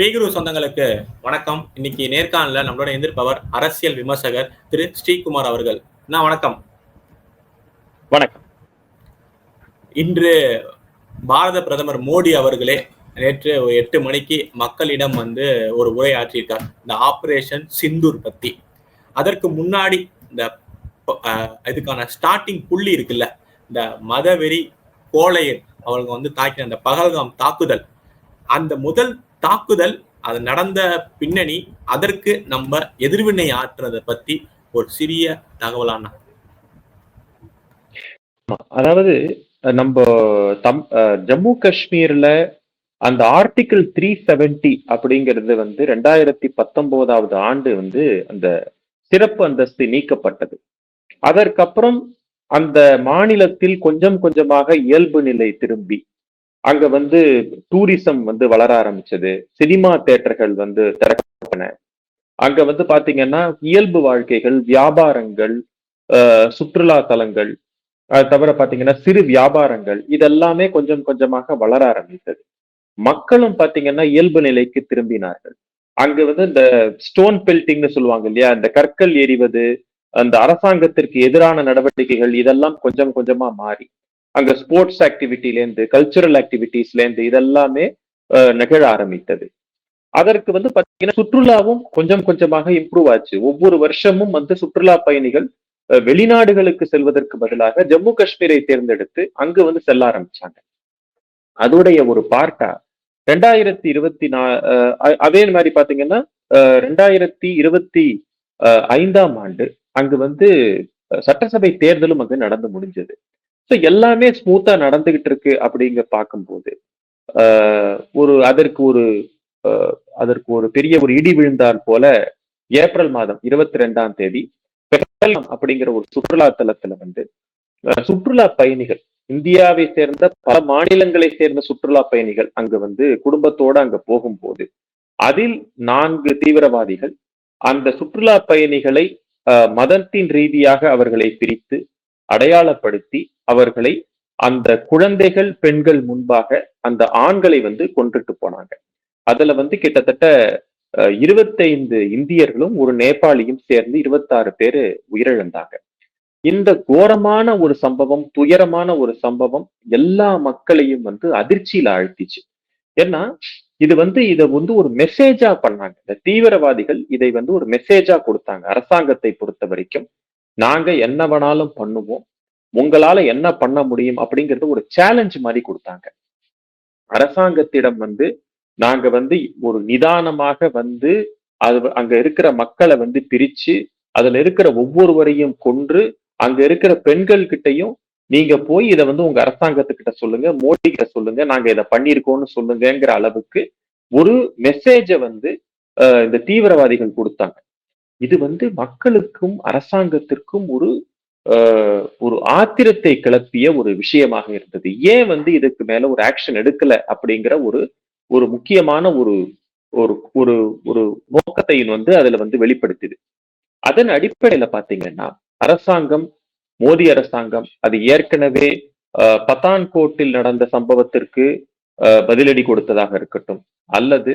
பேகுரு சொந்தங்களுக்கு வணக்கம். இன்னைக்கு நேர்காணல நம்மளோட எதிர்ப்பவர் அரசியல் விமர்சகர் திரு ஸ்ரீகுமார் அவர்கள். வணக்கம். வணக்கம். இன்று பாரத பிரதமர் மோடி அவர்களே நேற்று 8 மணிக்கு மக்களிடம் ஒரு உரை ஆற்றியிருக்கார், இந்த ஆபரேஷன் சிந்தூர் பத்தி. அதற்கு முன்னாடி இந்த இதுக்கான ஸ்டார்டிங் புள்ளி இருக்குல்ல, இந்த மதவெறி கோழையர் அவர்கள் தாக்கின அந்த பகல்காம் தாக்குதல், அந்த முதல் தாக்குதல் அது நடந்த பின்னணி, அதற்கு நம்ம எதிர்வினை ஆற்றுறதை பத்தி ஒரு சிறிய தகவலான. அதாவது நம்ம ஜம்மு காஷ்மீர்ல அந்த ஆர்டிகிள் 370 அப்படிங்கிறது 2019 ஆண்டு அந்த சிறப்பு அந்தஸ்து நீக்கப்பட்டது. அதற்கப்புறம் அந்த மாநிலத்தில் கொஞ்சம் கொஞ்சமாக இயல்பு நிலை திரும்பி அங்க டூரிசம் வளர ஆரம்பிச்சது. சினிமா தியேட்டர்கள் திறக்கப்பட்டன. அங்க பாத்தீங்கன்னா இயல்பு வாழ்க்கைகள், வியாபாரங்கள், சுற்றுலா தலங்கள், அது தவிர பாத்தீங்கன்னா சிறு வியாபாரங்கள், இதெல்லாமே கொஞ்சம் கொஞ்சமாக வளர ஆரம்பித்தது. மக்களும் பாத்தீங்கன்னா இயல்பு நிலைக்கு திரும்பினார்கள். அங்க இந்த ஸ்டோன் பெல்டிங்னு சொல்லுவாங்க இல்லையா, இந்த கற்கள் எறிவது, அந்த அரசாங்கத்திற்கு எதிரான நடவடிக்கைகள், இதெல்லாம் கொஞ்சம் கொஞ்சமா மாறி அங்க ஸ்போர்ட்ஸ் ஆக்டிவிட்டிலேருந்து, கல்ச்சுரல் ஆக்டிவிட்டிஸ்லேருந்து இதெல்லாமே நிகழ ஆரம்பித்தது. அதற்கு பாத்தீங்கன்னா சுற்றுலாவும் கொஞ்சம் கொஞ்சமாக இம்ப்ரூவ் ஆச்சு. ஒவ்வொரு வருஷமும் சுற்றுலா பயணிகள் வெளிநாடுகளுக்கு செல்வதற்கு பதிலாக ஜம்மு காஷ்மீரை தேர்ந்தெடுத்து அங்கு செல்ல ஆரம்பிச்சாங்க. அதோடைய ஒரு பார்ட்டா 2024 அதே மாதிரி பாத்தீங்கன்னா 2025 ஆண்டு அங்கு சட்டசபை தேர்தலும் அங்கு நடந்து முடிஞ்சது. எல்லாமே ஸ்மூத்தா நடந்துகிட்டு இருக்கு அப்படிங்க பார்க்கும்போது அதற்கு ஒரு பெரிய ஒரு இடி விழுந்தால் போல ஏப்ரல் மாதம் 22ஆம் தேதி அப்படிங்கிற ஒரு சுற்றுலா தலத்துல சுற்றுலா பயணிகள், இந்தியாவை சேர்ந்த பல மாநிலங்களை சேர்ந்த சுற்றுலா பயணிகள் அங்கு குடும்பத்தோட அங்க போகும்போது அதில் 4 தீவிரவாதிகள் அந்த சுற்றுலா பயணிகளை மதத்தின் ரீதியாக அவர்களை பிரித்து அடையாளப்படுத்தி அவர்களை அந்த குழந்தைகள், பெண்கள் முன்பாக அந்த ஆண்களை கொன்றுட்டு போனாங்க. அதுல கிட்டத்தட்ட 25 இந்தியர்களும் ஒரு நேபாளியும் சேர்ந்து 26 பேரு உயிரிழந்தாங்க. இந்த கோரமான ஒரு சம்பவம், துயரமான ஒரு சம்பவம் எல்லா மக்களையும் அதிர்ச்சியில ஆழ்த்திச்சு. ஏன்னா இது இத ஒரு மெசேஜா பண்ணாங்க. இந்த தீவிரவாதிகள் இதை ஒரு மெசேஜா கொடுத்தாங்க. அரசாங்கத்தை பொறுத்த வரைக்கும் நாங்க என்ன வேணாலும் பண்ணுவோம், உங்களால என்ன பண்ண முடியும் அப்படிங்கிறது ஒரு சேலஞ்ச் மாதிரி கொடுத்தாங்க. அரசாங்கத்திடம் நாங்க ஒரு நிதானமாக அது அங்க இருக்கிற மக்களை பிரிச்சு அதுல இருக்கிற ஒவ்வொருவரையும் கொன்று அங்க இருக்கிற பெண்கள் கிட்டையும் நீங்க போய் இதை உங்க அரசாங்கத்துக்கிட்ட சொல்லுங்க, மோடி கிட்ட சொல்லுங்க, நாங்க இதை பண்ணிருக்கோம்னு சொல்லுங்கிற அளவுக்கு ஒரு மெசேஜ இந்த தீவிரவாதிகள் கொடுத்தாங்க. இது மக்களுக்கும் அரசாங்கத்திற்கும் ஒரு ஆத்திரத்தை கிளப்பிய ஒரு விஷயமாக இருந்தது. ஏன் இதுக்கு மேல ஒரு ஆக்ஷன் எடுக்கல அப்படிங்கிற ஒரு முக்கியமான ஒரு ஒரு ஒரு நோக்கத்தையும் அதுல வெளிப்படுத்துது. அதன் அடிப்படையில பாத்தீங்கன்னா அரசாங்கம், மோடி அரசாங்கம் அது ஏற்கனவே பத்தான்கோட்டில் நடந்த சம்பவத்திற்கு பதிலடி கொடுத்ததாக இருக்கட்டும், அல்லது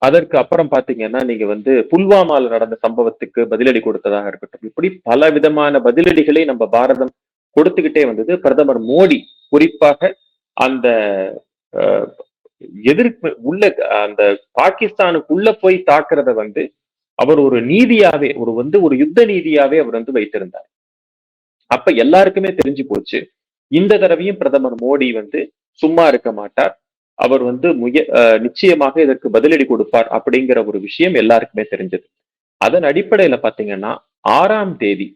அதற்கு அப்புறம் பாத்தீங்கன்னா நீங்க புல்வாமால நடந்த சம்பவத்துக்கு பதிலடி கொடுத்ததாக இருக்கட்டும், இப்படி பல விதமான பதிலடிகளை நம்ம பாரதம் கொடுத்துக்கிட்டே வந்தது. பிரதமர் மோடி குறிப்பாக அந்த எதிர்ப்பு உள்ள அந்த பாகிஸ்தானுக்குள்ள போய் தாக்குறத அவர் ஒரு நீதியாவே ஒரு யுத்த நீதியாவே அவர் வைத்திருந்தார். அப்ப எல்லாருக்குமே தெரிஞ்சு போச்சு, இந்த தடவையும் பிரதமர் மோடி சும்மா இருக்க மாட்டார், அவர் நிச்சயமாக இதற்கு பதிலடி கொடுப்பார் அப்படிங்கிற ஒரு விஷயம் எல்லாருக்குமே தெரிஞ்சது. அதன் அடிப்படையில பாத்தீங்கன்னா 6ஆம் தேதி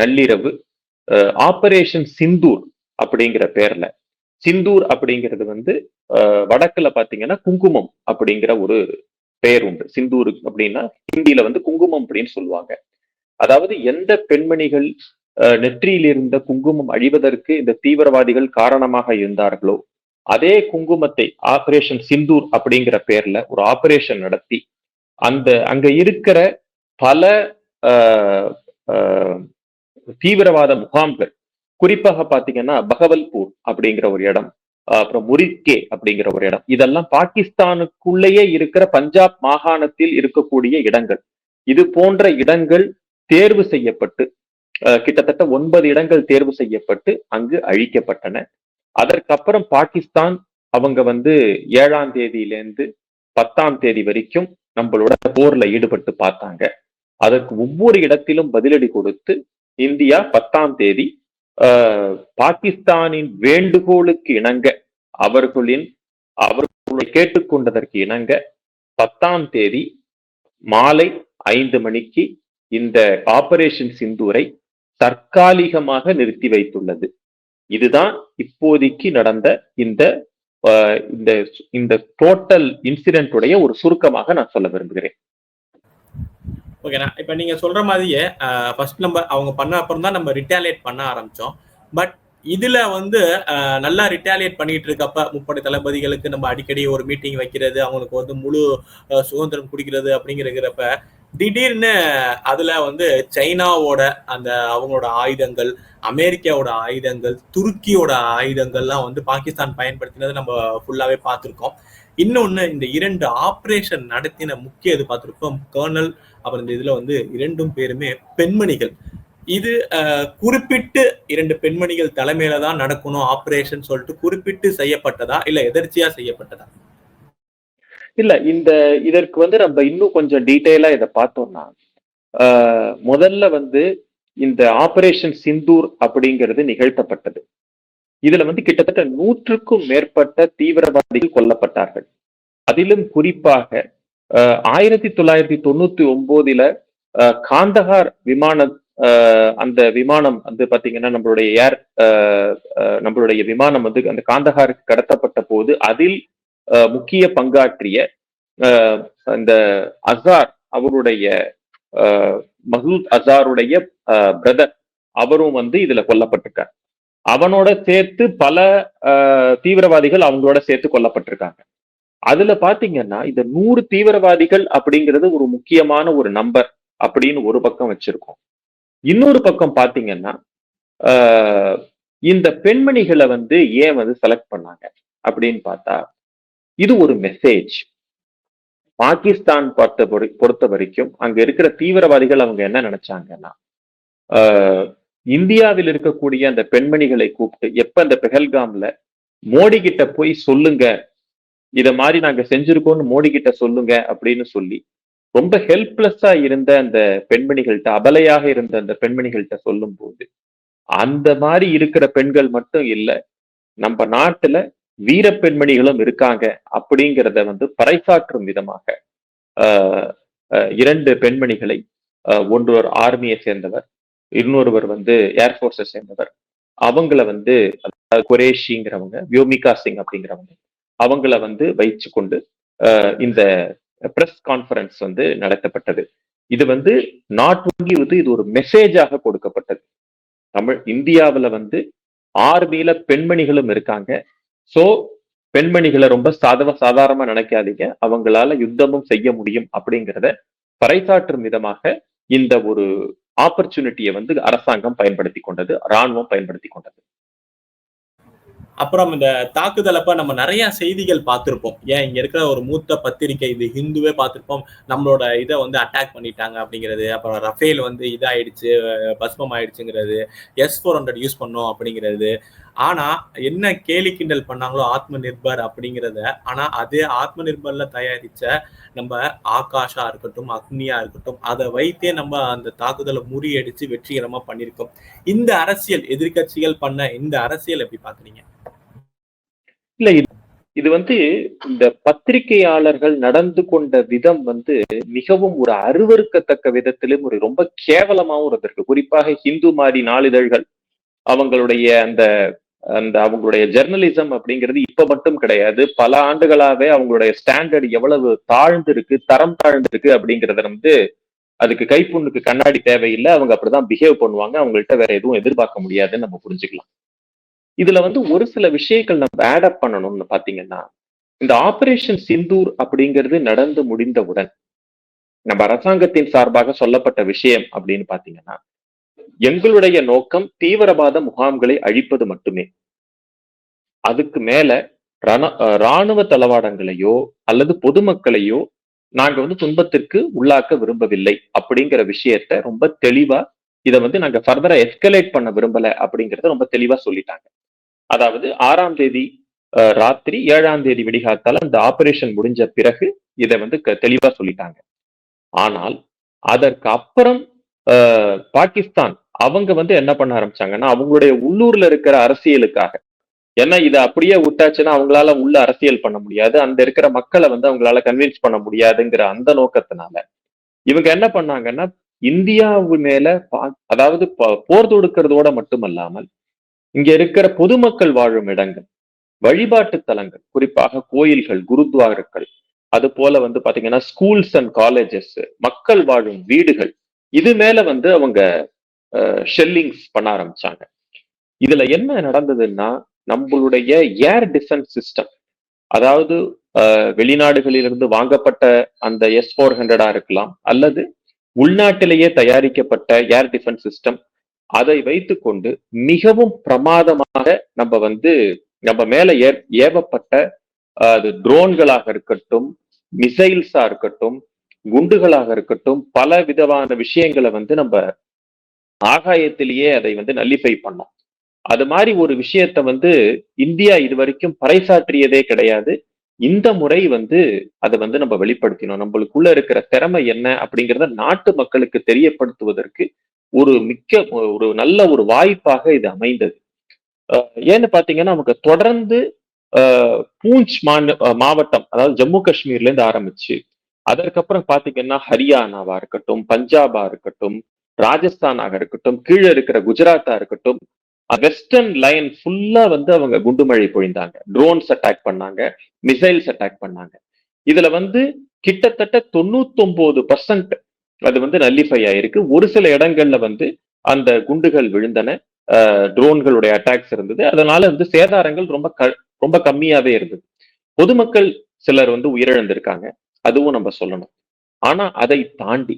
நள்ளிரவு ஆபரேஷன் சிந்தூர் அப்படிங்கிற பேர்ல, சிந்தூர் அப்படிங்கிறது வடக்குல பாத்தீங்கன்னா குங்குமம் அப்படிங்கிற ஒரு பெயர் உண்டு. சிந்தூர் அப்படின்னா ஹிந்தியில குங்குமம் அப்படின்னு சொல்லுவாங்க. அதாவது எந்த பெண்மணிகள் நெற்றியில் இருந்த குங்குமம் அழிவதற்கு இந்த தீவிரவாதிகள் காரணமாக இருந்தார்களோ அதே குங்குமத்தை ஆபரேஷன் சிந்தூர் அப்படிங்கிற பேர்ல ஒரு ஆபரேஷன் நடத்தி அங்க இருக்கிற பல தீவிரவாத முகாம்கள், குறிப்பாக பாத்தீங்கன்னா பகவல்பூர் அப்படிங்கிற ஒரு இடம், அப்புறம் முரித்கே அப்படிங்கிற ஒரு இடம். இதெல்லாம் பாகிஸ்தானுக்குள்ளேயே இருக்கிற பஞ்சாப் மாகாணத்தில் இருக்கக்கூடிய இடங்கள். இது போன்ற இடங்கள் தேர்வு செய்யப்பட்டு கிட்டத்தட்ட 9 இடங்கள் தேர்வு செய்யப்பட்டு அங்கு அழிக்கப்பட்டன. அதற்கப்புறம் பாகிஸ்தான் அவங்க 7ஆம் தேதியிலேருந்து 10ஆம் தேதி வரைக்கும் நம்மளோட போர்ல ஈடுபட்டு பார்த்தாங்க. அதற்கு ஒவ்வொரு இடத்திலும் பதிலடி கொடுத்து இந்தியா 10ஆம் தேதி பாகிஸ்தானின் வேண்டுகோளுக்கு இணங்க அவர்களை கேட்டுக்கொண்டதற்கு இணங்க 10ஆம் தேதி மாலை 5 மணிக்கு இந்த ஆபரேஷன் சிந்தூரை தற்காலிகமாக நிறுத்தி வைத்துள்ளது. இதுதான் இப்போதைக்கு நடந்த இந்த இந்த டோட்டல் இன்சிடென்ட் ஒரு சுருக்கமாக நான் சொல்ல விரும்புகிறேன். ஓகேண்ணா, இப்ப நீங்க சொல்ற மாதிரியே ஃபர்ஸ்ட் நம்ம அவங்க பண்ண அப்புறம் தான் நம்ம ரிட்டாலியேட் பண்ண ஆரம்பிச்சோம். பட் இதுல நல்லா ரிட்டாலியேட் பண்ணிட்டு இருக்கப்ப முப்படை தளபதிகளுக்கு நம்ம அடிக்கடி ஒரு மீட்டிங் வைக்கிறது, அவங்களுக்கு முழு சுதந்திரம் குடிக்கிறது அப்படிங்கிறப்ப திடீர்னு அதுல சைனாவோட அந்த அவங்களோட ஆயுதங்கள், அமெரிக்காவோட ஆயுதங்கள், துருக்கியோட ஆயுதங்கள்லாம் பாகிஸ்தான் பயன்படுத்தினது நம்ம ஃபுல்லாவே பார்த்திருக்கோம். இன்னொன்னு, இந்த 2 ஆபரேஷன் நடத்தின முக்கிய இது பார்த்திருப்போம், கர்னல். அப்புறம் இந்த இதுல 2 பேருமே பெண்மணிகள். இது குறிப்பிட்டு 2 பெண்மணிகள் தலைமையில தான் நடக்கணும் ஆபரேஷன் சொல்லிட்டு குறிப்பிட்டு செய்யப்பட்டதா இல்ல எதர்ச்சியா செய்யப்பட்டதா? இல்ல, இதற்கு நம்ம இன்னும் கொஞ்சம் டீட்டெயிலா இதை பார்த்தோம்னா, முதல்ல இந்த ஆபரேஷன் சிந்தூர் அப்படிங்கிறது நிகழ்த்தப்பட்டது. இதுல கிட்டத்தட்ட 100க்கும் மேற்பட்ட தீவிரவாதிகள் கொல்லப்பட்டார்கள். அதிலும் குறிப்பாக 1999 காந்தஹார் விமானம், அந்த விமானம் பாத்தீங்கன்னா நம்மளுடைய விமானம் அந்த காந்தஹாருக்கு கடத்தப்பட்ட போது அதில் முக்கிய பங்காற்றிய இந்த அசார் அவருடைய மசூத் அசாருடைய பிரதர் அவரும் இதுல கொல்லப்பட்டிருக்கார். அவனோட சேர்த்து பல தீவிரவாதிகள் அவங்களோட சேர்த்து கொல்லப்பட்டிருக்காங்க. அதுல பாத்தீங்கன்னா இந்த 100 தீவிரவாதிகள் அப்படிங்கிறது ஒரு முக்கியமான ஒரு நம்பர் அப்படின்னு ஒரு பக்கம் வச்சிருக்கோம். இன்னொரு பக்கம் பாத்தீங்கன்னா இந்த பெண்மணிகளை ஏன் செலக்ட் பண்ணாங்க அப்படின்னு பார்த்தா, இது ஒரு மெசேஜ். பாகிஸ்தான் பொறுத்த வரைக்கும் அங்க இருக்கிற தீவிரவாதிகள் அவங்க என்ன நினைச்சாங்கன்னா, இந்தியாவில் இருக்கக்கூடிய அந்த பெண்மணிகளை கூப்பிட்டு எப்ப அந்த பெஹல்காம்ல மோடி கிட்ட போய் சொல்லுங்க, இத மாதிரி நாங்க செஞ்சிருக்கோம்னு மோடி கிட்ட சொல்லுங்க அப்படின்னு சொல்லி ரொம்ப ஹெல்ப்லெஸ்ஸா இருந்த அந்த பெண்மணிகள்கிட்ட, அபலையாக இருந்த அந்த பெண்மணிகள்கிட்ட சொல்லும் போது, அந்த மாதிரி இருக்கிற பெண்கள் மட்டும் இல்ல, நம்ம நாட்டுல வீர பெண்மணிகளும் இருக்காங்க அப்படிங்கிறத பறைசாற்றும் விதமாக 2 பெண்மணிகளை, ஒருவர் ஆர்மியை சேர்ந்தவர், இன்னொருவர் ஏர்போர்ஸை சேர்ந்தவர், அவங்கள குரேஷிங்கிறவங்க, வியோமிகா சிங் அப்படிங்கிறவங்க, அவங்கள வைச்சு கொண்டு இந்த பிரஸ் கான்ஃபரன்ஸ் நடத்தப்பட்டது. இது நாட் ஒன்லி இது ஒரு மெசேஜாக கொடுக்கப்பட்டது. இந்தியாவில ஆர்மியில பெண்மணிகளும் இருக்காங்க. சோ பெண்மணிகளை ரொம்ப சாதாரணமா நினைக்காதீங்க, அவங்களால யுத்தமும் செய்ய முடியும் அப்படிங்கிறத பறைசாற்றும் விதமாக இந்த ஒரு ஆப்பர்ச்சுனிட்டியை அரசாங்கம் பயன்படுத்தி கொண்டது, ராணுவம் பயன்படுத்தி கொண்டது. அப்புறம் இந்த தாக்குதலப்ப நம்ம நிறைய செய்திகள் பார்த்திருப்போம். ஏன் இங்க இருக்கிற ஒரு மூத்த பத்திரிகை இது ஹிந்துவே பார்த்திருப்போம், நம்மளோட இதை அட்டாக் பண்ணிட்டாங்க அப்படிங்கிறது. அப்புறம் ரஃபேல் இதாயிடுச்சு, பஸ்மம் ஆயிடுச்சுங்கிறது, S-400 யூஸ் பண்ணோம் அப்படிங்கிறது. ஆனா என்ன கேலி கிண்டல் பண்ணாங்களோ ஆத்ம நிர்பர் அப்படிங்கிறத, ஆனா அதே ஆத்ம நிர்பர்ல தயாரிச்ச நம்ம ஆகாஷா இருக்கட்டும், அக்னியா இருக்கட்டும், அதை வைத்தே நம்ம அந்த தாக்குதலை முறியடிச்சு வெற்றிகரமா பண்ணியிருக்கோம். இந்த அரசியல், எதிர்கட்சிகள் பண்ண இந்த அரசியல் எப்படி பாக்குறீங்க? இல்ல, இது இந்த பத்திரிகையாளர்கள் நடந்து கொண்ட விதம் மிகவும் ஒரு அருவருக்கத்தக்க விதத்திலும் ஒரு ரொம்ப கேவலமாவும் இருந்திருக்கு. குறிப்பாக ஹிந்து மாதிரி நாளிதழ்கள் அவங்களுடைய அந்த அவங்களுடைய ஜெர்னலிசம் அப்படிங்கிறது இப்ப மட்டும் கிடையாது, பல ஆண்டுகளாவே அவங்களுடைய ஸ்டாண்டர்ட் எவ்வளவு தாழ்ந்திருக்கு, தரம் தாழ்ந்திருக்கு அப்படிங்கறத அதுக்கு கைப்புண்ணுக்கு கண்ணாடி தேவையில்லை, அவங்க அப்படிதான் பிஹேவ் பண்ணுவாங்க, அவங்கள்ட்ட வேற எதுவும் எதிர்பார்க்க முடியாதுன்னு நம்ம புரிஞ்சுக்கலாம். இதுல ஒரு சில விஷயங்கள் நம்ம ஆட் அப் பண்ணணும்னு பாத்தீங்கன்னா, இந்த ஆபரேஷன் சிந்தூர் அப்படிங்கிறது நடந்து முடிந்தவுடன் நம்ம அரசாங்கத்தின் சார்பாக சொல்லப்பட்ட விஷயம் அப்படின்னு பாத்தீங்கன்னா, எங்களுடைய நோக்கம் தீவிரவாத முகாம்களை அழிப்பது மட்டுமே. அதுக்கு மேல ராணுவ தளவாடங்களையோ அல்லது பொதுமக்களையோ நாங்க வந்து துன்பத்திற்கு உள்ளாக்க விரும்பவில்லை அப்படிங்கிற விஷயத்த ரொம்ப தெளிவா இதை வந்து நாங்க ஃபர்தரா எஸ்கலேட் பண்ண விரும்பல அப்படிங்கறத ரொம்ப தெளிவா சொல்லிட்டாங்க. அதாவது 6ஆம் தேதி ராத்திரி 7ஆம் தேதி விடிகாத்தால அந்த ஆபரேஷன் முடிஞ்ச பிறகு இதை வந்து தெளிவா சொல்லிட்டாங்க. ஆனால் அதற்கு அப்புறம் பாகிஸ்தான் அவங்க வந்து என்ன பண்ண ஆரம்பிச்சாங்கன்னா, அவங்களுடைய உள்ளூர்ல இருக்கிற அரசியலுக்காக, ஏன்னா இதை அப்படியே விட்டாச்சுன்னா அவங்களால உள்ள அரசியல் பண்ண முடியாது, அந்த இருக்கிற மக்களை வந்து அவங்களால கன்வின்ஸ் பண்ண முடியாதுங்கிற அந்த நோக்கத்தினால இவங்க என்ன பண்ணாங்கன்னா, இந்தியாவு மேல அதாவது போர் தொடுக்கிறதோட மட்டுமல்லாமல் இங்க இருக்கிற பொதுமக்கள் வாழும் இடங்கள், வழிபாட்டு தலங்கள், குறிப்பாக கோயில்கள், குருத்வாராக்கள், அது போல வந்து பாத்தீங்கன்னா ஸ்கூல்ஸ் அண்ட் காலேஜஸ், மக்கள் வாழும் வீடுகள், இது மேல வந்து அவங்க ஷெல்லிங்ஸ் பண்ண ஆரம்பிச்சாங்க. இதுல என்ன நடந்ததுன்னா, நம்மளுடைய ஏர் டிஃபென்ஸ் சிஸ்டம், அதாவது வெளிநாடுகளிலிருந்து வாங்கப்பட்ட அந்த S-400 இருக்கலாம், அல்லது உள்நாட்டிலேயே தயாரிக்கப்பட்ட ஏர் டிஃபென்ஸ் சிஸ்டம், அதை வைத்துக்கொண்டு மிகவும் பிரமாதமாக நம்ம மேல ஏவப்பட்ட அது ட்ரோன்களாக இருக்கட்டும், மிசைல்ஸா இருக்கட்டும், குண்டுகளாக இருக்கட்டும், பல விதமான விஷயங்களை வந்து நம்ம ஆகாயத்திலேயே அதை வந்து நல்லிஃபை பண்ணோம். அது மாதிரி ஒரு விஷயத்த வந்து இந்தியா இதுவரைக்கும் பறைசாற்றியதே கிடையாது. இந்த முறை வந்து அதை வந்து நம்ம வெளிப்படுத்தினோம். நம்மளுக்குள்ள இருக்கிற திறமை என்ன அப்படிங்கிறத நாட்டு மக்களுக்கு தெரியப்படுத்துவதற்கு ஒரு நல்ல ஒரு வாய்ப்பாக இது அமைந்தது. ஏன்னு பாத்தீங்கன்னா, நமக்கு தொடர்ந்து பூஞ்ச் மாவட்டம், அதாவது ஜம்மு காஷ்மீர்ல இருந்து ஆரம்பிச்சு அதற்கப்புறம் பாத்தீங்கன்னா ஹரியானாவா இருக்கட்டும், பஞ்சாபா இருக்கட்டும், ராஜஸ்தானாக இருக்கட்டும், கீழே இருக்கிற குஜராத்தா இருக்கட்டும், வெஸ்டர்ன் லைன் ஃபுல்லா வந்து அவங்க குண்டுமழை பொழிந்தாங்க, ட்ரோன்ஸ் அட்டாக் பண்ணாங்க, மிசைல்ஸ் அட்டாக் பண்ணாங்க. இதுல வந்து கிட்டத்தட்ட 99% அது வந்து நல்லிஃபை ஆயிருக்கு. ஒரு சில இடங்கள்ல வந்து அந்த குண்டுகள் விழுந்தன, ட்ரோன்களுடைய அட்டாக்ஸ் இருந்தது. அதனால வந்து சேதாரங்கள் ரொம்ப கம்மியாவே இருந்தது. பொதுமக்கள் சிலர் வந்து உயிரிழந்திருக்காங்க, அதுவும் நம்ம சொல்லணும். ஆனா அதை தாண்டி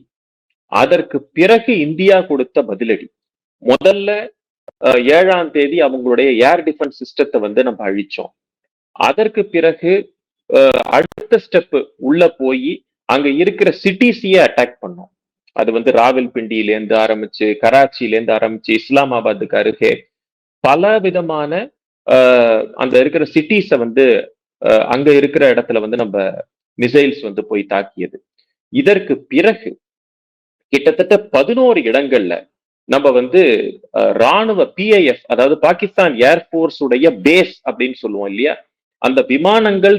அதற்கு பிறகு இந்தியா கொடுத்த பதிலடி, முதல்ல 7ஆம் தேதி அவங்களுடைய ஏர் டிஃபென்ஸ் சிஸ்டத்தை வந்து நம்ம அழிச்சோம். அதற்கு பிறகு அடுத்த ஸ்டெப் உள்ள போய் அங்க இருக்கிற சிட்டிஸையே அட்டாக் பண்ணோம். அது வந்து ராவல்பிண்டியில இருந்து ஆரம்பிச்சு, கராச்சியில இருந்து ஆரம்பிச்சு, இஸ்லாமாபாத்துக்கு அருகே பல விதமான அந்த இருக்கிற சிட்டிஸ வந்து அங்க இருக்கிற இடத்துல வந்து நம்ம மிசைல்ஸ் வந்து போய் தாக்கியது. இதற்கு பிறகு கிட்டத்தட்ட 11 இடங்கள்ல நம்ம வந்து ராணுவ PIF, அதாவது பாகிஸ்தான் ஏர்போர்ஸ் உடைய பேஸ் அப்படின்னு சொல்லுவோம் இல்லையா, அந்த விமானங்கள்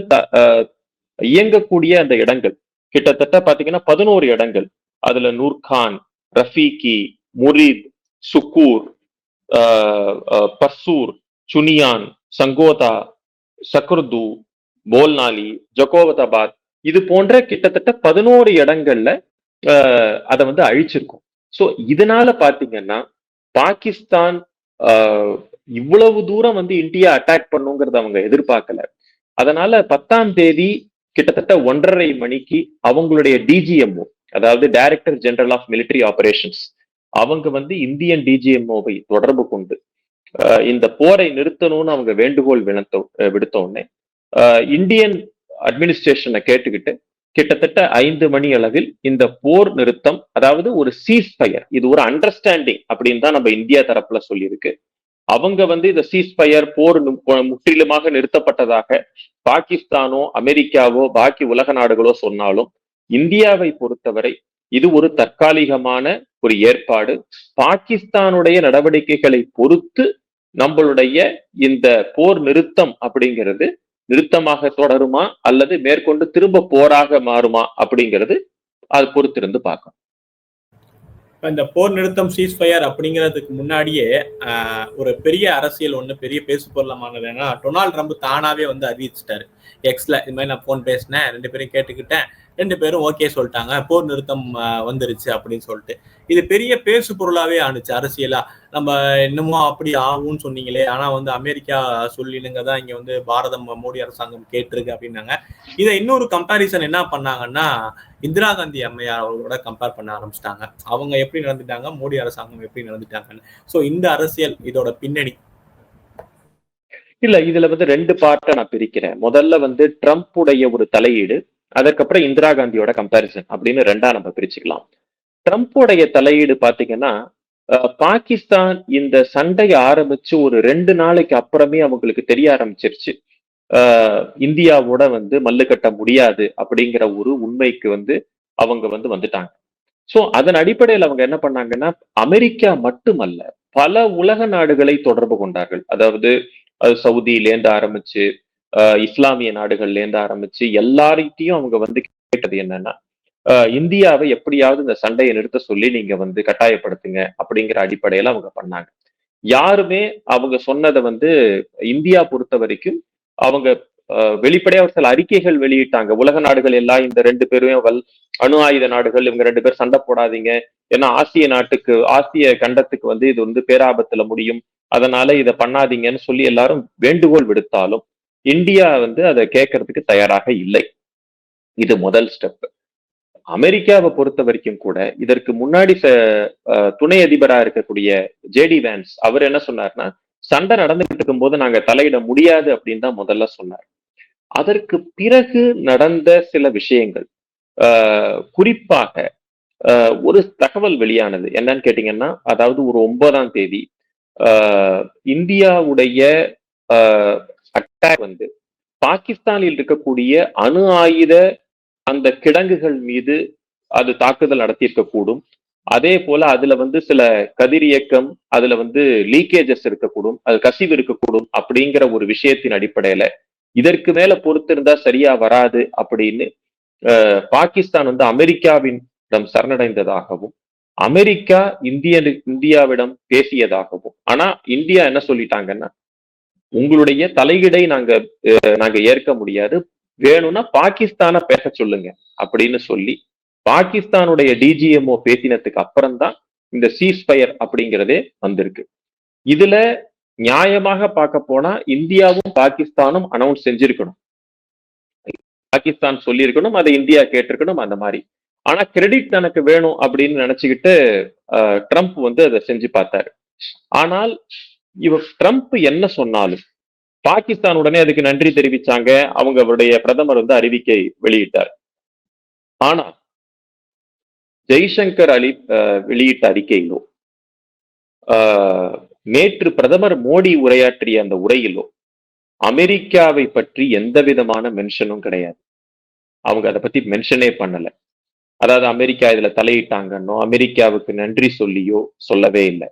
இயங்கக்கூடிய அந்த இடங்கள் கிட்டத்தட்ட பாத்தீங்கன்னா 11 இடங்கள். அதுல நூர்கான், ரஃபீகி, முரித், சுக்கூர், பர்சூர், சுனியான், சங்கோதா, சக்ருது, போல்நாலி, ஜகோவதாபாத், இது போன்ற கிட்டத்தட்ட 11 இடங்கள்ல அதை வந்து அழிச்சிருக்கும். சோ இதனால பாத்தீங்கன்னா பாகிஸ்தான் இவ்வளவு தூரம் வந்து இந்தியா அட்டாக் பண்ணுங்கிறத அவங்க எதிர்பார்க்கல. அதனால 10ஆம் தேதி கிட்டத்தட்ட 1:30 மணிக்கு அவங்களுடைய DGMO, அதாவது director general of military operations, அவங்க வந்து இந்தியன் DGMOவை தொடர்பு கொண்டு இந்த போரை நிறுத்தணும்னு அவங்க வேண்டுகோள் விடுத்த உடனே இந்தியன் அட்மினிஸ்ட்ரேஷனை கேட்டுக்கிட்டு கிட்டத்தட்ட 5 மணி அளவில் இந்த போர் நிறுத்தம், அதாவது ஒரு சீஸ் ஃபயர், இது ஒரு அண்டர்ஸ்டாண்டிங் அப்படின்னு தான் நம்ம இந்தியா தரப்புல சொல்லியிருக்கு. அவங்க வந்து இந்த சீஸ் ஃபயர், போர் முற்றிலுமாக நிறுத்தப்பட்டதாக பாகிஸ்தானோ அமெரிக்காவோ பாக்கி உலக நாடுகளோ சொன்னாலும், இந்தியாவை பொறுத்தவரை இது ஒரு தற்காலிகமான ஒரு ஏற்பாடு. பாகிஸ்தானுடைய நடவடிக்கைகளை பொறுத்து நம்மளுடைய இந்த போர் நிறுத்தம் அப்படிங்கிறது நிறுத்தமாக தொடருமா அல்லது மேற்கொண்டு திரும்ப போராக மாறுமா அப்படிங்கிறது அது பொறுத்திருந்து பார்க்கணும். இந்த போர் நிறுத்தம் சீஸ்ஃபயர் அப்படிங்கிறதுக்கு முன்னாடியே ஒரு பெரிய அரசியல் ஒண்ணு, பெரிய பேசு பொருளமானது என்னன்னா, டொனால்ட் ட்ரம்ப் தானாவே வந்து அறிவிச்சிட்டாரு எக்ஸ்ல, இது மாதிரி நான் போன் பேசினேன், 2 பேரும் கேட்டுக்கிட்டேன், 2 பேரும் ஓகே சொல்லிட்டாங்க, போர் நிறுத்தம் வந்துருச்சு அப்படின்னு சொல்லிட்டு. இது பெரிய பேசு பொருளாவே ஆணுச்சு அரசியலா. நம்ம இன்னமும் அப்படி ஆகும்னு சொன்னீங்களே, ஆனா வந்து அமெரிக்கா சொல்லிடுங்க தான் இங்க வந்து பாரதம் மோடி அரசாங்கம் கேட்டிருக்கு அப்படின்னாங்க. இதை இன்னொரு கம்பேரிசன் என்ன பண்ணாங்கன்னா, இந்திரா காந்தி அம்மையார் அவர்களோட கம்பேர் பண்ண ஆரம்பிச்சிட்டாங்க. அவங்க எப்படி நடந்துட்டாங்க, மோடி அரசாங்கம் எப்படி நடந்துட்டாங்கன்னு. சோ இந்த அரசியல், இதோட பின்னணி இல்ல இதுல வந்து ரெண்டு பார்ட்டா நான் பிரிக்கிறேன். முதல்ல வந்து ட்ரம்ப் உடைய ஒரு தலையீடு, அதற்கப்புறம் இந்திரா காந்தியோட கம்பாரிசன் அப்படின்னு ரெண்டா நம்ம பிரிச்சுக்கலாம். ட்ரம்ப்புடைய தலையீடு பாத்தீங்கன்னா, பாகிஸ்தான் இந்த சண்டைய ஆரம்பிச்சு ஒரு 2 நாளைக்கு அப்புறமே அவங்களுக்கு தெரிய ஆரம்பிச்சிருச்சு. இந்தியாவோட வந்து மல்லு கட்ட முடியாது அப்படிங்கிற ஒரு உண்மைக்கு வந்து அவங்க வந்து வந்துட்டாங்க. சோ அதன் அடிப்படையில் அவங்க என்ன பண்ணாங்கன்னா, அமெரிக்கா மட்டுமல்ல, பல உலக நாடுகளை தொடர்பு கொண்டார்கள். அதாவது சவுதியிலேருந்து ஆரம்பிச்சு, இஸ்லாமிய நாடுகள்ல இருந்து ஆரம்பிச்சு எல்லார்கிட்டயும் அவங்க வந்து கேட்டது என்னன்னா, இந்தியாவை எப்படியாவது இந்த சண்டையை நிறுத்த சொல்லி நீங்க வந்து கட்டாயப்படுத்துங்க அப்படிங்கிற அடிப்படையில அவங்க பண்ணாங்க. யாருமே அவங்க சொன்னதை வந்து இந்தியா பொறுத்த வரைக்கும் அவங்க வெளிப்படையா ஒரு சில அறிக்கைகள் வெளியிட்டாங்க. உலக நாடுகள் எல்லாம் இந்த 2 பேரும் அணு ஆயுத நாடுகள், இவங்க 2 பேர் சண்டை போடாதீங்க. ஏன்னா ஆசிய கண்டத்துக்கு வந்து இது வந்து பேராபத்துல முடியும். அதனால இதை பண்ணாதீங்கன்னு சொல்லி எல்லாரும் வேண்டுகோள் விடுத்தாலும் இந்தியா வந்து அதை கேட்கறதுக்கு தயாராக இல்லை. இது முதல் ஸ்டெப். அமெரிக்காவை பொறுத்த வரைக்கும் கூட இதற்கு முன்னாடி துணை அதிபரா இருக்கக்கூடிய ஜேடி வேன்ஸ் அவர் என்ன சொன்னார்னா, சண்டை நடந்துகிட்டு இருக்கும் போது நாங்க தலையிட முடியாது அப்படின்னு தான் முதல்ல சொன்னார். அதற்கு பிறகு நடந்த சில விஷயங்கள், குறிப்பாக ஒரு தகவல் வெளியானது என்னன்னு கேட்டீங்கன்னா, அதாவது ஒரு 9ஆம் தேதி இந்தியாவுடைய அட்டாக் வந்து பாகிஸ்தானில் இருக்கக்கூடிய அணு ஆயுத அந்த கிடங்குகள் மீது அது தாக்குதல் நடத்தியிருக்க கூடும். அதே போல அதுல வந்து சில கதிரியக்கம், அதுல வந்து லீக்கேஜஸ் இருக்கக்கூடும், அது கசிவு இருக்கக்கூடும் அப்படிங்கிற ஒரு விஷயத்தின் அடிப்படையில இதற்கு மேல பொறுத்திருந்தா சரியா வராது அப்படின்னு பாகிஸ்தான் வந்து அமெரிக்காவிடம் சரணடைந்ததாகவும், அமெரிக்கா இந்தியாவிடம் பேசியதாகவும். ஆனா இந்தியா என்ன சொல்லிட்டாங்கன்னா, உங்களுடைய தலையீடை நாங்க ஏற்க முடியாது, வேணும்னா பாகிஸ்தானை பேச சொல்லுங்க அப்படின்னு சொல்லி பாகிஸ்தானுடைய டிஜிஎம்ஓ பேசினதுக்கு அப்புறம் தான் இந்த சீஸ்ஃபயர் அப்படிங்கிறதே வந்திருக்கு. இதுல நியாயமாக பார்க்க போனா இந்தியாவும் பாகிஸ்தானும் அனௌன்ஸ் செஞ்சிருக்கணும். பாகிஸ்தான் சொல்லியிருக்கணும், அதை இந்தியா கேட்டிருக்கணும், அந்த மாதிரி. ஆனா கிரெடிட் தனக்கு வேணும் அப்படின்னு நினைச்சுக்கிட்டு ட்ரம்ப் வந்து அதை செஞ்சு பார்த்தாரு. ஆனால் ட்ரம்ப் என்ன சொன்னாலும் பாகிஸ்தான் உடனே அதுக்கு நன்றி தெரிவிச்சாங்க. அவருடைய பிரதமர் வந்து அறிவிக்கை வெளியிட்டார். ஆனா ஜெய்சங்கர் வெளியிட்ட அறிக்கையிலோ, நேற்று பிரதமர் மோடி உரையாற்றிய அந்த உரையிலோ அமெரிக்காவை பற்றி எந்த விதமான மென்ஷனும் கிடையாது. அவங்க அதை பத்தி மென்ஷனே பண்ணல. அதாவது அமெரிக்கா இதுல தலையிட்டாங்கன்னோ, அமெரிக்காவுக்கு நன்றி சொல்லியோ சொல்லவே இல்லை.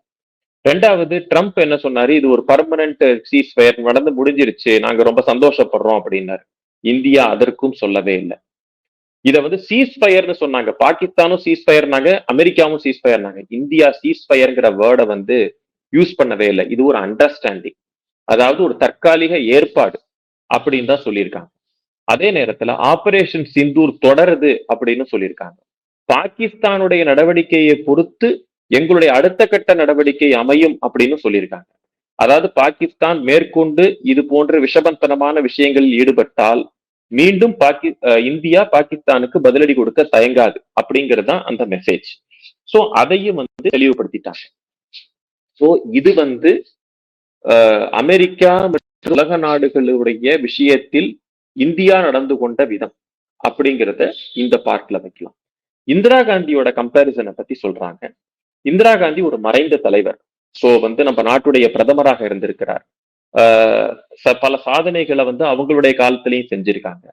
ரெண்டாவது, ட்ரம்ப் என்ன சொன்னாரு, இது ஒரு பர்மனன்ட் சீஸ்ஃபயர் நடந்து முடிஞ்சிருச்சு, நாங்க ரொம்ப சந்தோஷப்படுறோம் அப்படின்னாரு. இந்தியா அதற்கும் சொல்லவே இல்லை. இதை வந்து சீஸ்ஃபயர்னு சொன்னாங்க. பாகிஸ்தானும் சீஸ்ஃபயர்னாங்க, அமெரிக்காவும் சீஸ்ஃபயர்னாங்க. இந்தியா சீஸ்ஃபயர்ங்கிற வேர்டை வந்து யூஸ் பண்ணவே இல்லை. இது ஒரு அண்டர்ஸ்டாண்டிங், அதாவது ஒரு தற்காலிக ஏற்பாடு அப்படின்னு தான் சொல்லியிருக்காங்க. அதே நேரத்துல ஆபரேஷன் சிந்தூர் தொடருது அப்படின்னு சொல்லியிருக்காங்க. பாகிஸ்தானுடைய நடவடிக்கையை பொறுத்து எங்களுடைய அடுத்த கட்ட நடவடிக்கை அமையும் அப்படின்னு சொல்லியிருக்காங்க. அதாவது பாகிஸ்தான் மேற்கொண்டு இது போன்ற விஷபந்தனமான விஷயங்களில் ஈடுபட்டால் மீண்டும் இந்தியா பாகிஸ்தானுக்கு பதிலடி கொடுக்க தயங்காது அப்படிங்கிறது தான் அந்த மெசேஜ். சோ அதையும் வந்து தெளிவுபடுத்திட்டாங்க. சோ இது வந்து அமெரிக்கா மற்றும் உலக நாடுகளுடைய விஷயத்தில் இந்தியா நடந்து கொண்ட விதம் அப்படிங்கிறத இந்த பார்ட்ல வைக்கலாம். இந்திரா காந்தியோட கம்பேரிசனை பத்தி சொல்றாங்க. இந்திரா காந்தி ஒரு மறைந்த தலைவர். சோ வந்து நம்ம நாட்டுடைய பிரதமராக இருந்திருக்கிறார். பல சாதனைகளை வந்து அவங்களுடைய காலத்திலையும் செஞ்சிருக்காங்க.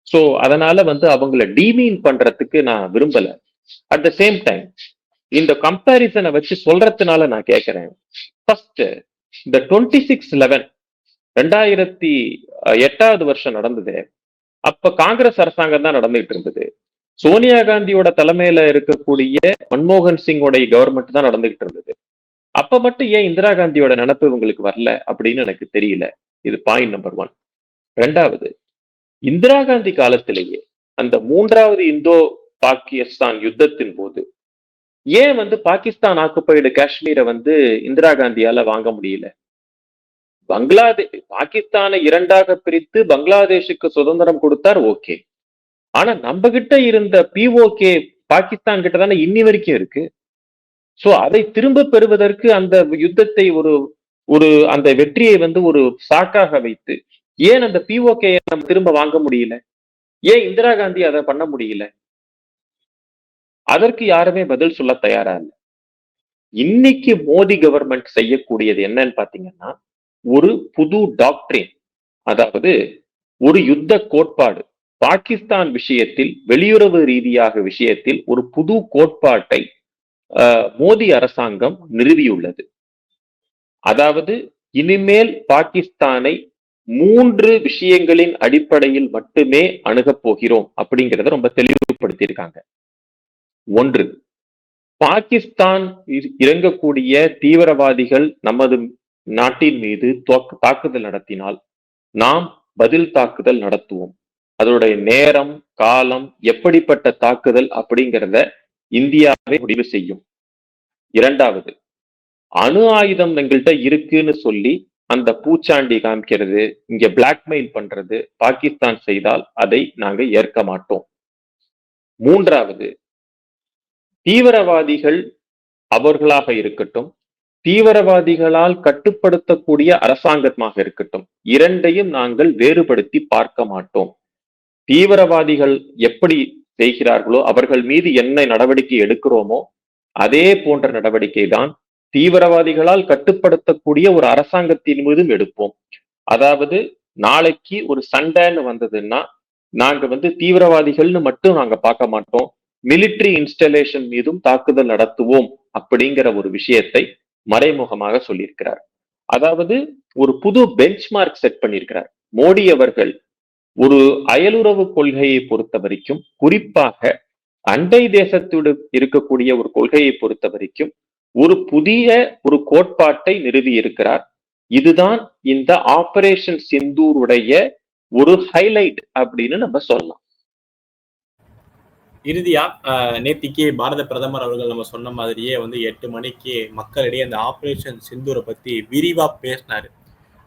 சோ அதனால வந்து அவங்கள டீமீன் பண்றதுக்கு நான் விரும்பல. அட் த சேம் டைம் இந்த கம்பேரிசனை வச்சு சொல்றதுனால நான் கேட்கிறேன், ஃபர்ஸ்ட் இந்த 26/11 2008 வருஷம் நடந்தது. அப்ப காங்கிரஸ் அரசாங்கம் தான் நடந்துகிட்டு இருந்தது. சோனியா காந்தியோட தலைமையில இருக்கக்கூடிய மன்மோகன் சிங்கோடைய கவர்மெண்ட் தான் நடந்துகிட்டு இருந்தது. அப்ப மட்டும் ஏன் இந்திரா காந்தியோட நினைப்பு உங்களுக்கு வரல அப்படின்னு எனக்கு தெரியல. இது பாயிண்ட் நம்பர் 1. ரெண்டாவது, இந்திரா காந்தி காலத்திலேயே அந்த 3வது இந்தோ பாகிஸ்தான் யுத்தத்தின் போது ஏன் வந்து பாகிஸ்தான் ஆக்குபைடு காஷ்மீரை வந்து இந்திரா காந்தியால வாங்க முடியல? பாகிஸ்தானை 2ஆக பிரித்து பங்களாதேஷுக்கு சுதந்திரம் கொடுத்தார், ஓகே. ஆனா நம்ம கிட்ட இருந்த பிஓகே பாகிஸ்தான் கிட்ட தானே இன்னி வரைக்கும் இருக்கு. சோ அதை திரும்ப பெறுவதற்கு அந்த யுத்தத்தை ஒரு அந்த வெற்றியை ஒரு சாக்காக வைத்து ஏன் அந்த பிஓகே நம்ம திரும்ப வாங்க முடியல? ஏன் இந்திரா காந்தி அதை பண்ண முடியல? அதற்கு யாருமே பதில் சொல்ல தயாரா இல்ல. இன்னைக்கு மோடி கவர்மெண்ட் செய்யக்கூடியது என்னன்னு பாத்தீங்கன்னா, ஒரு புது டாக்டரின், அதாவது ஒரு யுத்த கோட்பாடு, பாகிஸ்தான் விஷயத்தில், வெளியுறவு ரீதியாக விஷயத்தில் ஒரு புது கோட்பாட்டை மோடி அரசாங்கம் நிறுவியுள்ளது. அதாவது இனிமேல் பாகிஸ்தானை 3 விஷயங்களின் அடிப்படையில் மட்டுமே அணுகப் போகிறோம் அப்படிங்கிறத ரொம்ப தெளிவுபடுத்தியிருக்காங்க. 1, பாகிஸ்தான் இறங்கக்கூடிய தீவிரவாதிகள் நமது நாட்டின் மீது தாக்குதல் நடத்தினால் நாம் பதில் தாக்குதல் நடத்துவோம். அதனுடைய நேரம், காலம், எப்படிப்பட்ட தாக்குதல் அப்படிங்கிறத இந்தியாவே முடிவு செய்யும். 2வது, அணு ஆயுதம் எங்கள்கிட்ட இருக்குன்னு சொல்லி அந்த பூச்சாண்டி காமிக்கிறது, இங்க பிளாக்மெயில் பண்றது பாகிஸ்தான் செய்தால் அதை நாங்க ஏற்க மாட்டோம். 3வது, தீவிரவாதிகள் அவர்களாக இருக்கட்டும், தீவிரவாதிகளால் கட்டுப்படுத்தக்கூடிய அரசாங்கமாக இருக்கட்டும், இரண்டையும் நாங்கள் வேறுபடுத்தி பார்க்க மாட்டோம். தீவிரவாதிகள் எப்படி செய்கிறார்களோ அவர்கள் மீது என்ன நடவடிக்கை எடுக்கிறோமோ அதே போன்ற நடவடிக்கை தான் தீவிரவாதிகளால் கட்டுப்படுத்தக்கூடிய ஒரு அரசாங்கத்தின் மீதும் எடுப்போம். அதாவது நாளைக்கு ஒரு சண்டைன்னு வந்ததுன்னா நாங்க தீவிரவாதிகள்னு மட்டும் நாங்க பார்க்க மாட்டோம், மிலிட்டரி இன்ஸ்டலேஷன் மீதும் தாக்குதல் நடத்துவோம் அப்படிங்கிற ஒரு விஷயத்தை மறைமுகமாக சொல்லியிருக்கிறார். அதாவது ஒரு புது பெஞ்ச்மார்க் செட் பண்ணியிருக்கிறார் மோடி அவர்கள். ஒரு அயலுறவு கொள்கையை பொறுத்த வரைக்கும், குறிப்பாக அண்டை தேசத்தோடு இருக்கக்கூடிய ஒரு கொள்கையை பொறுத்த வரைக்கும் ஒரு புதிய ஒரு கோட்பாட்டை நிறுவி இருக்கிறார். இதுதான் இந்த ஆபரேஷன் சிந்தூருடைய ஒரு ஹைலைட் அப்படின்னு நம்ம சொல்லலாம். இறுதியா நேத்திக்கு பாரத பிரதமர் அவர்கள் நம்ம சொன்ன மாதிரியே 8 மணிக்கு மக்களிடையே அந்த ஆபரேஷன் சிந்தூரை பத்தி விரிவா பேசினாரு.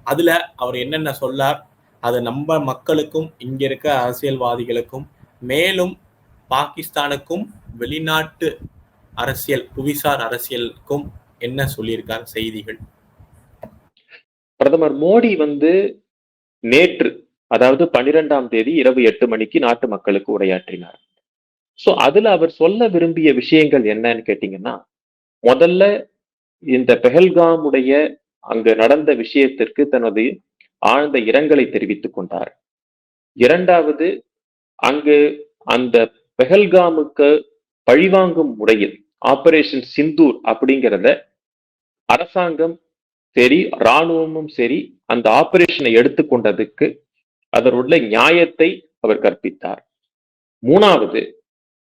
அதுல அவர் என்னென்ன சொல்லார், அது நம்ம மக்களுக்கும் இங்க இருக்க அரசியல்வாதிகளுக்கும் மேலும் பாகிஸ்தானுக்கும் வெளிநாட்டு அரசியல், புவிசார் அரசியலுக்கும் என்ன சொல்லியிருக்கார் செய்திகள்? பிரதமர் மோடி நேற்று, அதாவது 12ஆம் தேதி இரவு 8 மணிக்கு நாட்டு மக்களுக்கு உரையாற்றினார். சோ அதுல அவர் சொல்ல விரும்பிய விஷயங்கள் என்னன்னு கேட்டீங்கன்னா, முதல்ல இந்த பெஹல்காமுடைய அங்கு நடந்த விஷயத்திற்கு தனது ஆழ்ந்த இரங்கலை தெரிவித்துக் கொண்டார். 2வது, அங்கு அந்த பெஹல்காமுக்கு பழிவாங்கும் முறையில் ஆபரேஷன் சிந்தூர் அப்படிங்கிறத அரசாங்கம் சரி, ராணுவமும் சரி, அந்த ஆபரேஷனை எடுத்துக்கொண்டதுக்கு அதனுள்ள நியாயத்தை அவர் கற்பித்தார். 3வது,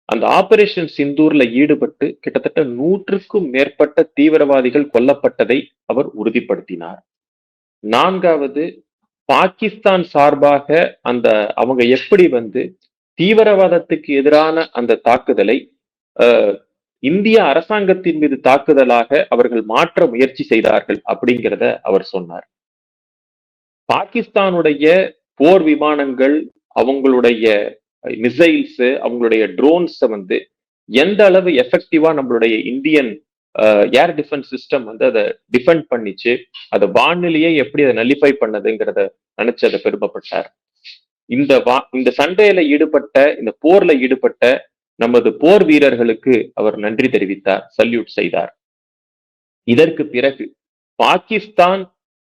அந்த ஆபரேஷன் சிந்தூர்ல ஈடுபட்டு கிட்டத்தட்ட 100க்கும் மேற்பட்ட தீவிரவாதிகள் கொல்லப்பட்டதை அவர் உறுதிப்படுத்தினார். 4வது, பாகிஸ்தான் சார்பாக அவங்க எப்படி தீவிரவாதத்துக்கு எதிரான அந்த தாக்குதலை இந்திய அரசாங்கத்தின் மீது தாக்குதலாக அவர்கள் மாற்ற முயற்சி செய்தார்கள் அப்படிங்கிறத அவர் சொன்னார். பாகிஸ்தானுடைய போர் விமானங்கள், அவங்களுடைய மிசைல்ஸ், அவங்களுடைய ட்ரோன்ஸ் எந்த அளவு எஃபெக்டிவா நம்மளுடைய இந்தியன் ஏர் டிஃபென்ஸ் சிஸ்டம் அதை டிஃபெண்ட் பண்ணிச்சு, அதை வானிலையே எப்படி அதை நல்லிஃபை பண்ணதுங்கிறத நினைச்சு அதை பெருமைப்பட்டார். இந்த சண்டையில ஈடுபட்ட, இந்த போர்ல ஈடுபட்ட நமது போர் வீரர்களுக்கு அவர் நன்றி தெரிவித்தார், சல்யூட் செய்தார். இதற்கு பிறகு பாகிஸ்தான்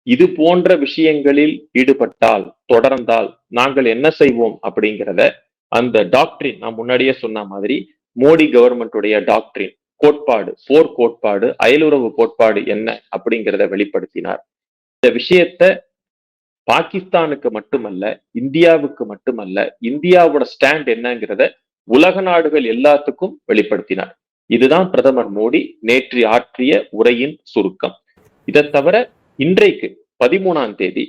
இது போன்ற விஷயங்களில் ஈடுபட்டால், தொடர்ந்தால் நாங்கள் என்ன செய்வோம் அப்படிங்கிறத அந்த டாக்டரின், நான் முன்னாடியே சொன்ன மாதிரி மோடி கவர்மெண்டுடைய டாக்டரின் கோட்பாடு, போர் கோட்பாடு, அயலுறவு கோட்பாடு என்ன அப்படிங்கிறத வெளிப்படுத்தினார். இந்த விஷயத்த பாகிஸ்தானுக்கு மட்டுமல்ல, இந்தியாவுக்கு மட்டுமல்ல, இந்தியாவோட ஸ்டாண்ட் என்னங்கிறத உலக நாடுகள் எல்லாத்துக்கும் வெளிப்படுத்தினார். இதுதான் பிரதமர் மோடி நேற்று ஆற்றிய உரையின் சுருக்கம். இதை தவிர இன்றைக்கு 13ஆம் தேதி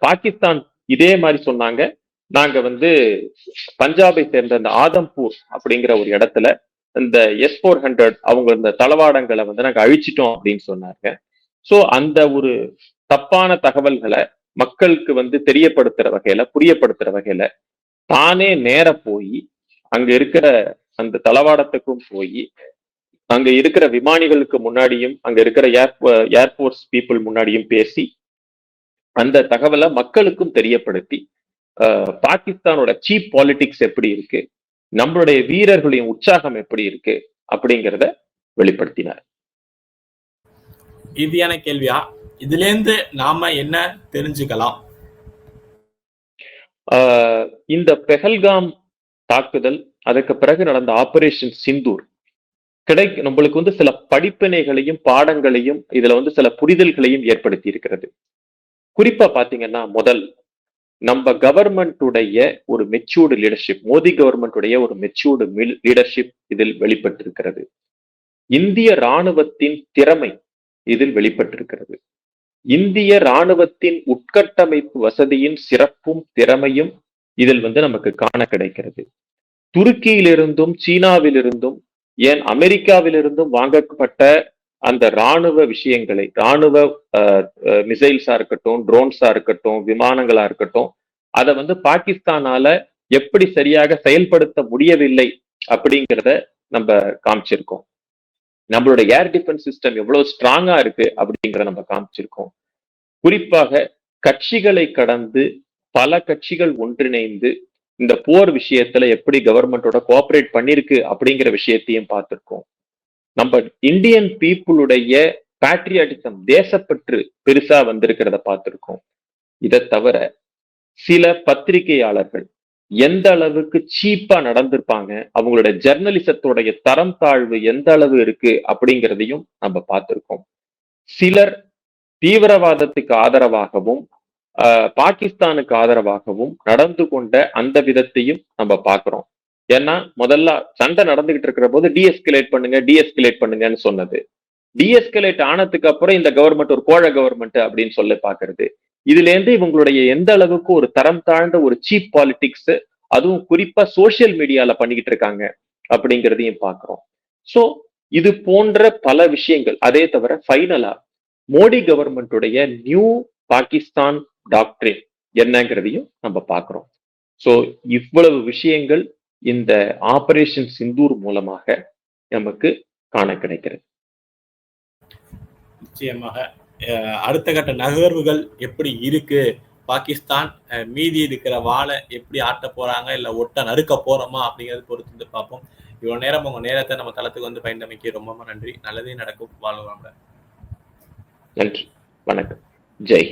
பாகிஸ்தான் இதே மாதிரி சொன்னாங்க, நாங்க பஞ்சாபை சேர்ந்த இந்த ஆதம்பூர் அப்படிங்கிற ஒரு இடத்துல இந்த S-400 அவங்க இந்த தளவாடங்களை நாங்க அழிச்சிட்டோம் அப்படின்னு சொன்னாங்க. சோ அந்த ஒரு தப்பான தகவல்களை மக்களுக்கு தெரியப்படுத்துற வகையில, புரியப்படுத்துற வகையில தானே நேர போய் அங்க இருக்கிற அந்த தளவாடத்துக்கும் போய் அங்க இருக்கிற விமானிகளுக்கு முன்னாடியும் அங்க இருக்கிற ஏர்போர்ஸ் பீப்புள் முன்னாடியும் பேசி அந்த தகவலை மக்களுக்கும் தெரியப்படுத்தி பாகிஸ்தானோட சீப் பாலிடிக்ஸ் எப்படி இருக்கு, நம்மளுடைய வீரர்களின் உற்சாகம் எப்படி இருக்கு அப்படிங்கிறத வெளிப்படுத்தினார். இறுதியான கேள்வியா, இதுல இருந்து நாம என்ன தெரிஞ்சுக்கலாம்? இந்த பெஹல்காம் தாக்குதல், அதுக்கு பிறகு நடந்த ஆபரேஷன் சிந்தூர் நம்மளுக்கு சில படிப்பினைகளையும் பாடங்களையும் இதுல சில புரிதல்களையும் ஏற்படுத்தி இருக்கிறது. குறிப்பா பாத்தீங்கன்னா, முதல் நம்ம கவர்மெண்டுடைய ஒரு மெச்சூர்டு லீடர்ஷிப், மோடி கவர்மெண்டுடைய ஒரு மெச்சூர்டு லீடர்ஷிப் இதில் வெளிப்பட்டிருக்கிறது. இந்திய ராணுவத்தின் திறமை இதில் வெளிப்பட்டிருக்கிறது. இந்திய ராணுவத்தின் உட்கட்டமைப்பு வசதியின் சிறப்பும் திறமையும் இதில் நமக்கு காண கிடைக்கிறது. துருக்கியிலிருந்தும் சீனாவிலிருந்தும் ஏன் அமெரிக்காவிலிருந்தும் வாங்கப்பட்ட அந்த ராணுவ விஷயங்களை, ராணுவ மிசைல்ஸா இருக்கட்டும், ட்ரோன்ஸா இருக்கட்டும், விமானங்களா இருக்கட்டும், அதை பாகிஸ்தானால எப்படி சரியாக செயல்படுத்த முடியவில்லை அப்படிங்கிறத நம்ம காமிச்சிருக்கோம். நம்மளோட ஏர் டிஃபென்ஸ் சிஸ்டம் எவ்வளவு ஸ்ட்ராங்கா இருக்கு அப்படிங்கிறத நம்ம காமிச்சிருக்கோம். குறிப்பாக கட்சிகளை கடந்து பல கட்சிகள் ஒன்றிணைந்து இந்த போர் விஷயத்துல எப்படி கவர்மெண்டோட கோஆபரேட் பண்ணிருக்கு அப்படிங்கிற விஷயத்தையும் பார்த்திருக்கோம். நம்ம இந்தியன் பீப்புளுடைய பேட்ரியாட்டிசம், தேசப்பற்று பெருசா வந்திருக்கிறத பார்த்திருக்கோம். இதை தவிர சில பத்திரிகையாளர்கள் எந்த அளவுக்கு சீப்பா நடந்திருப்பாங்க, அவங்களோட ஜெர்னலிசத்தோடைய தரம் தாழ்வு எந்த அளவு இருக்கு அப்படிங்கிறதையும் நம்ம பார்த்திருக்கோம். சிலர் தீவிரவாதத்துக்கு ஆதரவாகவும் பாகிஸ்தானுக்கு ஆதரவாகவும் நடந்து கொண்ட அந்த விதத்தையும் நம்ம பார்க்கிறோம். ஏன்னா முதல்ல சண்டை நடந்துகிட்டு இருக்கிற போது டீஎஸ்கலேட் பண்ணுங்கன்னு சொன்னது, டீஎஸ்கலேட் ஆனதுக்கு அப்புறம் இந்த கவர்மெண்ட் ஒரு கோழ கவர்மெண்ட் அப்படின்னு சொல்லி பாக்குறது. இதுல இருந்து இவங்களுடைய எந்த அளவுக்கு ஒரு தரம் தாழ்ந்த ஒரு சீப் பாலிடிக்ஸ், அதுவும் குறிப்பா சோசியல் மீடியால பண்ணிக்கிட்டு இருக்காங்க அப்படிங்கிறதையும் பாக்குறோம். சோ இது போன்ற பல விஷயங்கள். அதே தவிர ஃபைனலா மோடி கவர்மெண்டுடைய நியூ பாகிஸ்தான் டாக்டரின் என்னங்கிறதையும் நம்ம பார்க்கிறோம். சோ இவ்வளவு விஷயங்கள் இந்த ஆபரேஷன் சிந்தூர் மூலமாக நமக்கு காண கிடைக்கிறது. நிச்சயமாக அடுத்த கட்ட நகர்வுகள் எப்படி இருக்கு, பாகிஸ்தான் மீதி இருக்கிற வாழை எப்படி ஆட்ட போறாங்க, இல்ல ஒட்ட நறுக்க போறோமா அப்படிங்கறது பொறுத்து பார்ப்போம். இவ்வளவு நேரம் உங்க நேரத்தை நம்ம தளத்துக்கு பயந்தமைக்கு ரொம்ப நன்றி. நல்லதே நடக்கும். வாழ்வாங்க. நன்றி, வணக்கம், ஜெய் ஹிந்த்.